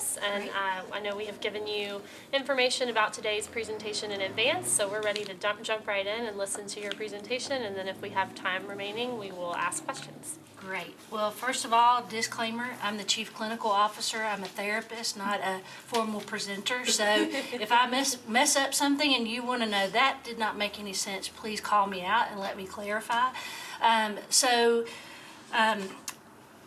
us, and I know we have given you information about today's presentation in advance, so we're ready to jump right in and listen to your presentation, and then if we have time remaining, we will ask questions. Great. Well, first of all, disclaimer, I'm the Chief Clinical Officer. I'm a therapist, not a formal presenter. So if I mess up something and you want to know that did not make any sense, please call me out and let me clarify.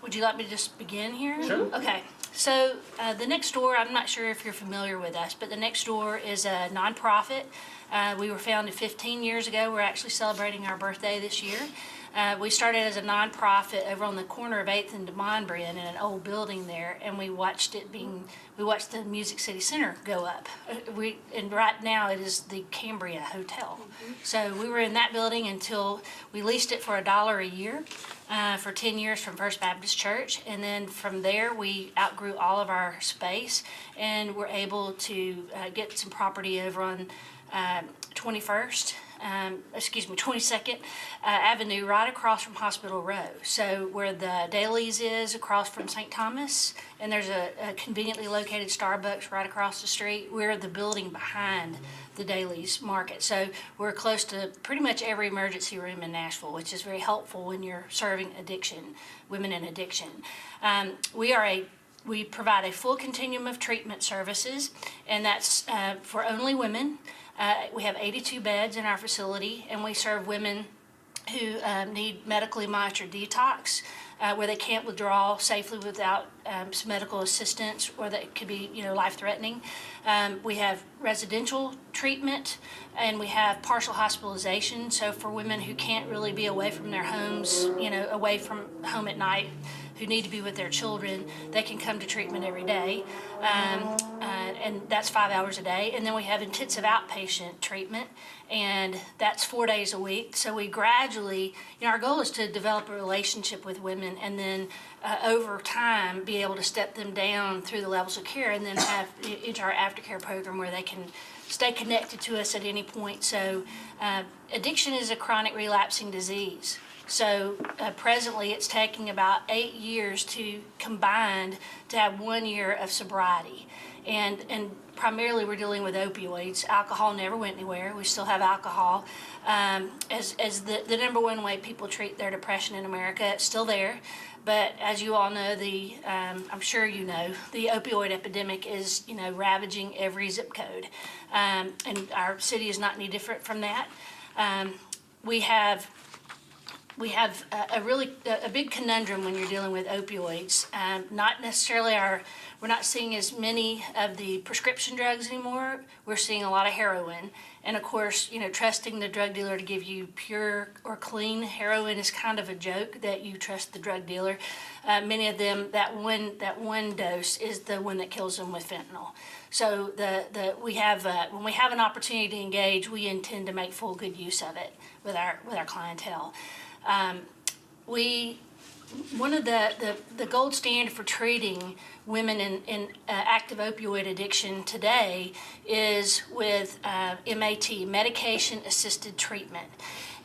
Would you like me to just begin here? Sure. Okay. So the Next Door, I'm not sure if you're familiar with us, but the Next Door is a nonprofit. We were founded 15 years ago. We're actually celebrating our birthday this year. We started as a nonprofit over on the corner of 8th and DeMondbrin in an old building there, and we watched the Music City Center go up. And right now it is the Cambria Hotel. So we were in that building until we leased it for $1 a year for 10 years from First Baptist Church, and then from there we outgrew all of our space and were able to get some property over on 22nd Avenue, right across from Hospital Row. So where the Dailies is across from St. Thomas, and there's a conveniently located Starbucks right across the street. We're the building behind the Dailies Market. So we're close to pretty much every emergency room in Nashville, which is very helpful when you're serving women in addiction. We provide a full continuum of treatment services, and that's for only women. We have 82 beds in our facility, and we serve women who need medically monitored detox, where they can't withdraw safely without some medical assistance, or that could be, life-threatening. We have residential treatment, and we have partial hospitalization. So for women who can't really be away from their homes, away from home at night, who need to be with their children, they can come to treatment every day, and that's 5 hours a day. And then we have intensive outpatient treatment, and that's 4 days a week. So we gradually, our goal is to develop a relationship with women, and then over time be able to step them down through the levels of care, and then have into our aftercare program where they can stay connected to us at any point. So addiction is a chronic relapsing disease. So presently it's taking about 8 years to combined to have 1 year of sobriety. And primarily we're dealing with opioids. Alcohol never went anywhere. We still have alcohol as the number one way people treat their depression in America. It's still there. But as you all know, I'm sure you know, the opioid epidemic is, ravaging every zip code. And our city is not any different from that. We have a big conundrum when you're dealing with opioids. Not necessarily we're not seeing as many of the prescription drugs anymore. We're seeing a lot of heroin. And of course, trusting the drug dealer to give you pure or clean heroin is kind of a joke that you trust the drug dealer. Many of them, that one dose is the one that kills them with fentanyl. So when we have an opportunity to engage, we intend to make full good use of it with our clientele. One of the gold standard for treating women in active opioid addiction today is with MAT, medication-assisted treatment.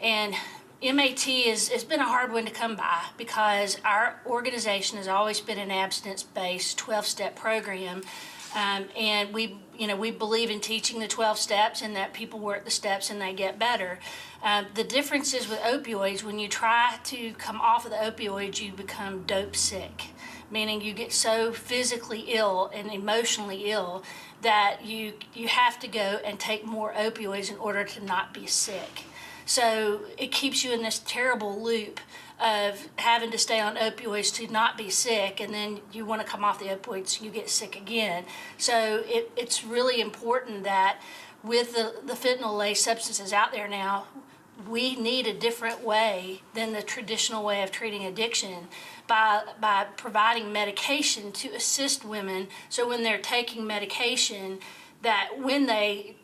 And MAT has been a hard one to come by because our organization has always been an abstinence-based 12-step program. And we believe in teaching the 12 steps and that people work the steps and they get better. The difference is with opioids, when you try to come off of the opioids, you become dope sick, meaning you get so physically ill and emotionally ill that you have to go and take more opioids in order to not be sick. So it keeps you in this terrible loop of having to stay on opioids to not be sick, and then you want to come off the opioids, you get sick again. So it's really important that with the fentanyl-laced substances out there now, we need a different way than the traditional way of treating addiction by providing medication to assist women, so when they're taking medication, that when they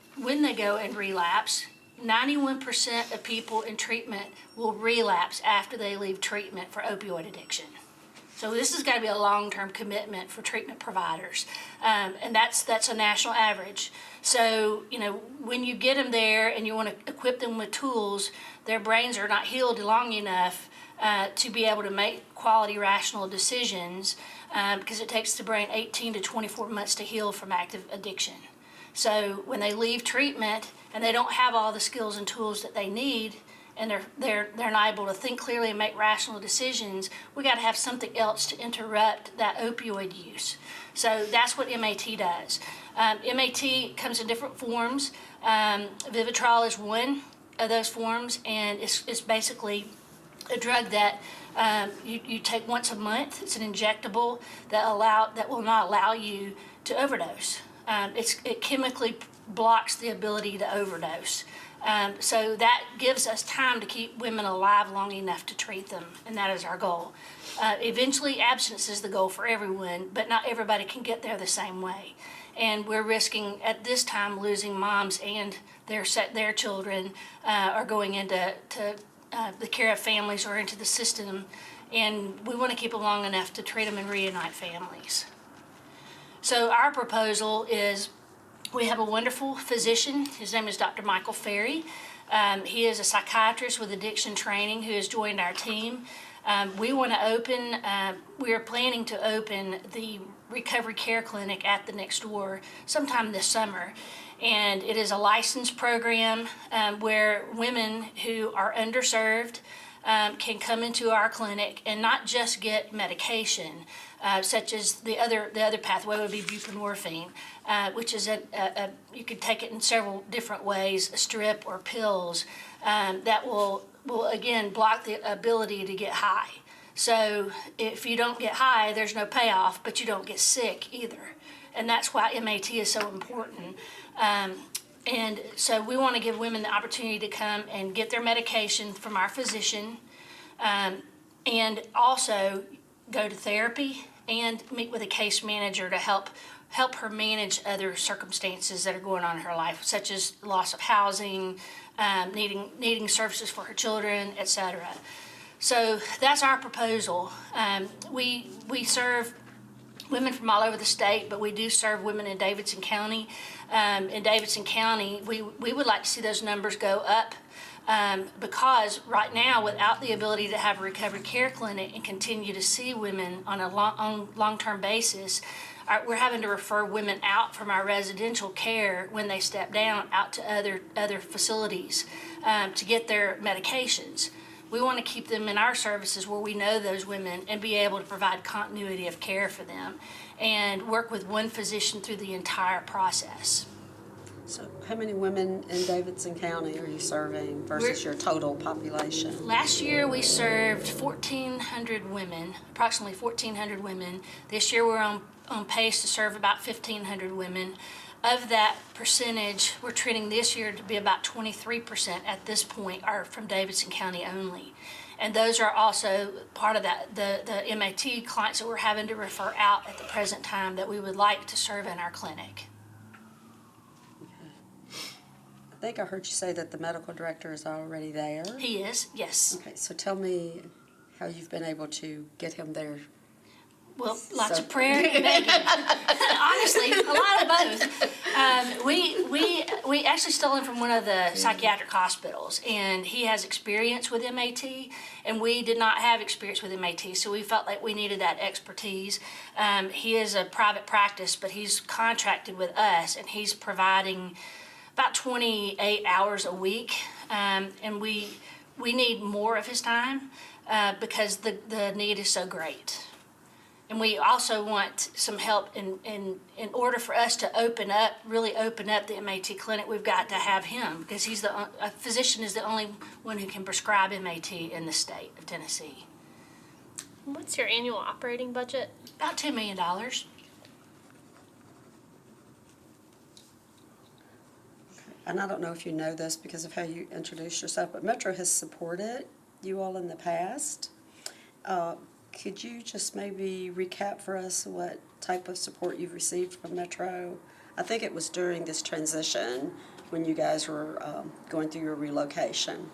go and relapse, 91% of people in treatment will relapse after they leave treatment for opioid addiction. So this has got to be a long-term commitment for treatment providers, and that's a national average. So, when you get them there and you want to equip them with tools, their brains are not healed long enough to be able to make quality, rational decisions because it takes the brain 18 to 24 months to heal from active addiction. So when they leave treatment and they don't have all the skills and tools that they need, and they're not able to think clearly and make rational decisions, we got to have something else to interrupt that opioid use. So that's what MAT does. MAT comes in different forms. Vivitrol is one of those forms, and it's basically a drug that you take once a month. It's an injectable that will not allow you to overdose. It chemically blocks the ability to overdose. So that gives us time to keep women alive long enough to treat them, and that is our goal. Eventually, abstinence is the goal for everyone, but not everybody can get there the same way. And we're risking, at this time, losing moms and their children are going into the care of families or into the system, and we want to keep them long enough to treat them and reunite families. So our proposal is, we have a wonderful physician. His name is Dr. Michael Ferry. He is a psychiatrist with addiction training who has joined our team. We are planning to open the recovery care clinic at the next door sometime this summer. And it is a licensed program where women who are underserved can come into our clinic and not just get medication, such as the other pathway would be buprenorphine, which is you could take it in several different ways, a strip or pills, that will again block the ability to get high. So if you don't get high, there's no payoff, but you don't get sick either. And that's why MAT is so important. And so we want to give women the opportunity to come and get their medication from our physician, and also go to therapy and meet with a case manager to help her manage other circumstances that are going on in her life, such as loss of housing, needing services for her children, etc. So that's our proposal. We serve women from all over the state, but we do serve women in Davidson County. In Davidson County, we would like to see those numbers go up, because right now, without the ability to have a recovery care clinic and continue to see women on a long-term basis, we're having to refer women out from our residential care when they step down out to other facilities to get their medications. We want to keep them in our services where we know those women and be able to provide continuity of care for them and work with one physician through the entire process. So how many women in Davidson County are you serving versus your total population? Last year we served 1,400 women, approximately 1,400 women. This year we're on pace to serve about 1,500 women. Of that percentage, we're treating this year to be about 23% at this point are from Davidson County only. And those are also part of that, the MAT clients that we're having to refer out at the present time that we would like to serve in our clinic. I think I heard you say that the medical director is already there. He is, yes. Okay, so tell me how you've been able to get him there. Well, lots of prayer and begging. Honestly, a lot of both. We actually stole him from one of the psychiatric hospitals, and he has experience with MAT, and we did not have experience with MAT, so we felt like we needed that expertise. He is a private practice, but he's contracted with us, and he's providing about 28 hours a week, and we need more of his time because the need is so great. And we also want some help in order for us to really open up the MAT clinic. We've got to have him because a physician is the only one who can prescribe MAT in the state of Tennessee. What's your annual operating budget? About $2 million. And I don't know if you know this because of how you introduced yourself, but Metro has supported you all in the past. Could you just maybe recap for us what type of support you've received from Metro? I think it was during this transition when you guys were going through your relocation.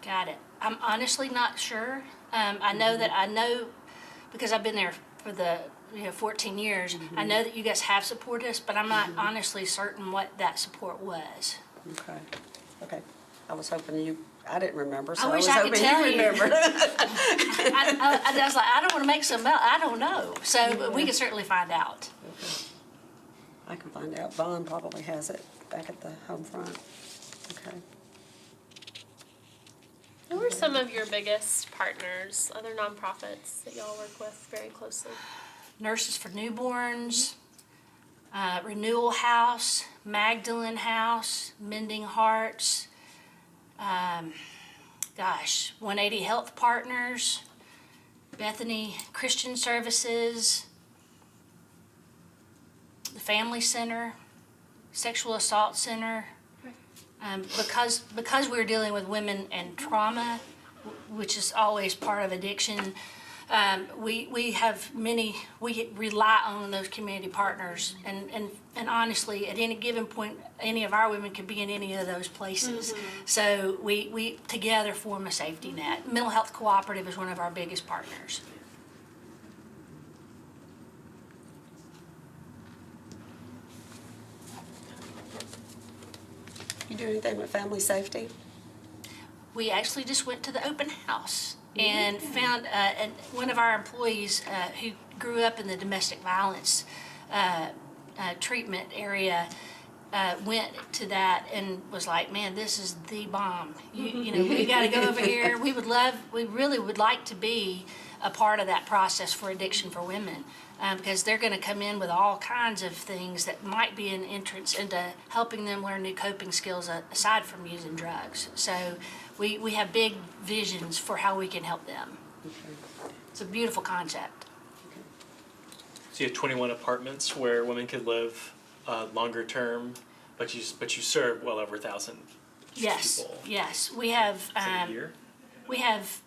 Got it. I'm honestly not sure. I know because I've been there for the 14 years. I know that you guys have supported us, but I'm not honestly certain what that support was. Okay. I was hoping you I didn't remember, so I I wish was I could hoping tell you you. remembered. I was like, I don't want to make something up. I don't know. So we can certainly find out. I can find out. Vaughn probably has it back at the home front. Okay. Who are some of your biggest partners, other nonprofits that y'all work with very closely? Nurses for Newborns, Renewal House, Magdalene House, Mending Hearts, 180 Health Partners, Bethany Christian Services, the Family Center, Sexual Assault Center. Because we're dealing with women and trauma, which is always part of addiction, we rely on those community partners, and honestly, at any given point, any of our women could be in any of those places. So we together form a safety net. Mental Health Cooperative is one of our biggest partners. You do anything with family safety? We actually just went to the open house and found and one of our employees who grew up in the domestic violence treatment area went to that and was like, man, this is the bomb. You know, we got to go over here. We really would like to be a part of that process for addiction for women. Because they're going to come in with all kinds of things that might be an entrance into helping them learn new coping skills aside from using drugs. So we have big visions for how we can help them. Okay. It's a beautiful concept. So you have 21 apartments where women could live longer term, but you serve well over 1,000 Yes, people. yes. We have Is that a year? we have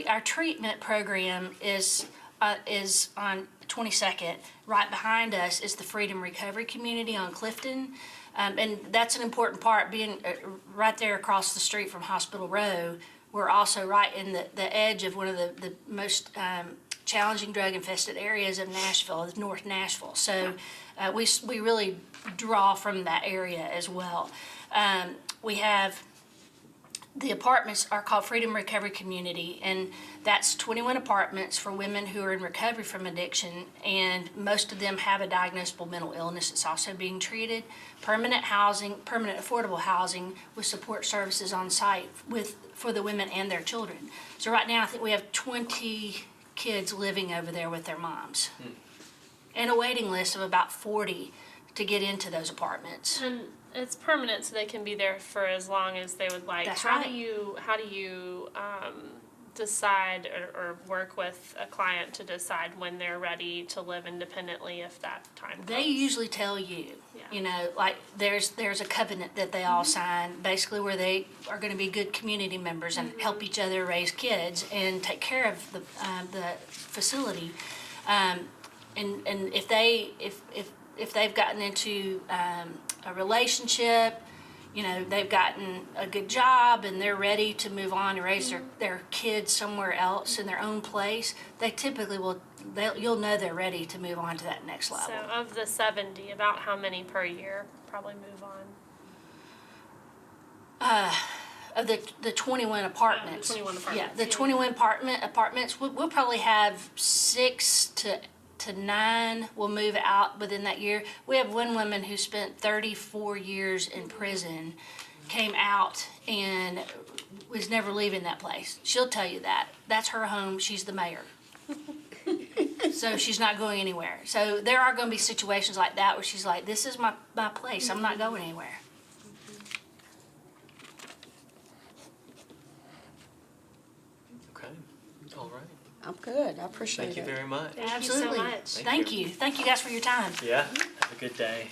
our treatment program is on 22nd. Right behind us is the Freedom Recovery Community on Clifton. And that's an important part, being right there across the street from Hospital Row. We're also right in the edge of one of the most challenging drug-infested areas of Nashville, North Nashville. So we really draw from that area as well. We have the apartments are called Freedom Recovery Community, and that's 21 apartments for women who are in recovery from addiction, and most of them have a diagnosable mental illness that's also being treated. Permanent housing, permanent affordable housing with support services on site for the women and their children. So right now I think we have 20 kids living over there with their moms. And a waiting list of about 40 to get into those apartments. And it's permanent, so they can be there for as long as they would like. That's How right. do you decide or work with a client to decide when they're ready to live independently if that time comes? They usually tell you, Yeah. you know, like there's a covenant that they all sign, basically where they are going to be good community members and help each other raise kids and take care of the facility. And if they've gotten into a relationship, you know, they've gotten a good job and they're ready to move on and raise their kids somewhere else in their own place, they typically you'll know they're ready to move on to that next level. So of the 70, about how many per year probably move on? Of the 21 apartments. the 21 Yeah, apartments, the yeah. 21 apartments, we'll probably have 6 to 9 will move out within that year. We have one woman who spent 34 years in prison, came out and was never leaving that place. She'll tell you that. That's her home. She's the mayor. So she's not going anywhere. So there are going to be situations like that where she's like, this is my place. I'm not going anywhere. Okay, all right. I'm good. I appreciate it. Thank you very much. Thank you so Absolutely. much. Thank you. Thank you guys for your time. Yeah, have a good day.